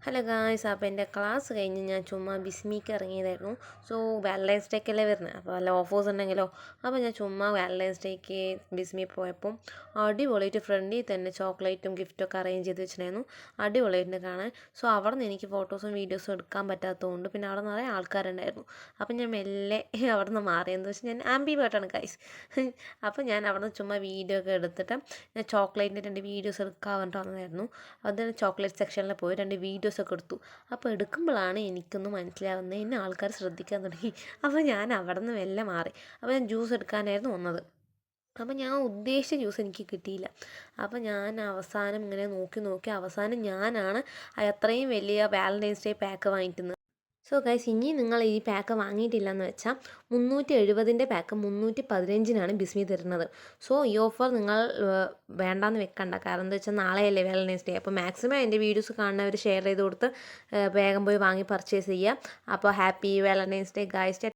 Hello guys, അപ്പോൾ എൻ്റെ class കഴിഞ്ഞ് ഞാൻ ചുമ്മാ ബിസ്മിക്ക് ഇറങ്ങിയതായിരുന്നു. സോ വാലൻറ്റൈൻസ് ഡേക്കല്ലേ വരുന്നത്, അപ്പോൾ വല്ല ഓഫേഴ്സ് ഉണ്ടെങ്കിലോ. അപ്പോൾ ഞാൻ ചുമ്മാ വാലൻറ്റൈൻസ് ഡേക്ക് ബിസ്മി പോയപ്പം അടിപൊളിയായിട്ട് ഫ്രണ്ടിൽ തന്നെ ചോക്ലേറ്റും ഗിഫ്റ്റൊക്കെ അറേഞ്ച് ചെയ്ത് വെച്ചിട്ടുണ്ടായിരുന്നു. അടിപൊളിയായിട്ട് കാണാൻ. സോ അവിടെ നിന്ന് എനിക്ക് ഫോട്ടോസും വീഡിയോസും എടുക്കാൻ പറ്റാത്തതുകൊണ്ട് പിന്നെ അവിടെ നിറയെ ആൾക്കാരുണ്ടായിരുന്നു. അപ്പം ഞാൻ മെല്ലെ അവിടെ നിന്ന് മാറിയെന്ന് വെച്ചാൽ ഞാൻ ആംബിവേർട്ടാണ് ഗൈസ്. അപ്പോൾ ഞാൻ അവിടെ നിന്ന് ചുമ്മാ വീഡിയോ ഒക്കെ എടുത്തിട്ട് ഞാൻ ചോക്ലേറ്റിൻ്റെ 2 വീഡിയോസ് എടുക്കാൻ പറഞ്ഞിട്ട് വന്നതായിരുന്നു. അതിന് ചോക്ലേറ്റ് സെക്ഷനിൽ പോയി 2 വീഡിയോസൊക്കെ എടുത്തു. അപ്പോൾ എടുക്കുമ്പോഴാണ് എനിക്കൊന്ന് മനസ്സിലാവുന്നത്, എന്നെ ആൾക്കാർ ശ്രദ്ധിക്കാൻ തുടങ്ങി. അപ്പോൾ ഞാൻ അവിടെ നിന്ന് മെല്ലെ മാറി. അപ്പോൾ ഞാൻ ജ്യൂസ് എടുക്കാനായിരുന്നു വന്നത്. അപ്പോൾ ഞാൻ ഉദ്ദേശിച്ച ജ്യൂസ് എനിക്ക് കിട്ടിയില്ല. അപ്പോൾ ഞാൻ അവസാനം ഇങ്ങനെ നോക്കി അവസാനം ഞാനാണ് അത്രയും വലിയ വാലൻറ്റൈൻസ് ഡേ പാക്ക് വാങ്ങിക്കുന്നത്. സോ ഗൈസ്, ഇനി നിങ്ങൾ ഈ പാക്ക് വാങ്ങിയിട്ടില്ലെന്ന് വെച്ചാൽ 370ൻ്റെ പാക്ക് 315-നാണ് ബിസ്മി തരുന്നത്. സോ ഈ ഓഫർ നിങ്ങൾ വേണ്ടാന്ന് വെക്കണ്ട. കാരണം എന്താ വെച്ചാൽ നാളെയല്ലേ വാലൻറ്റൈൻസ് ഡേ. അപ്പോൾ മാക്സിമം എൻ്റെ വീഡിയോസ് കാണുന്നവർ ഷെയർ ചെയ്ത് കൊടുത്ത് വേഗം പോയി വാങ്ങി പർച്ചേസ് ചെയ്യുക. അപ്പോൾ ഹാപ്പി വാലൻറ്റൈൻസ് ഡേ ഗൈസ്.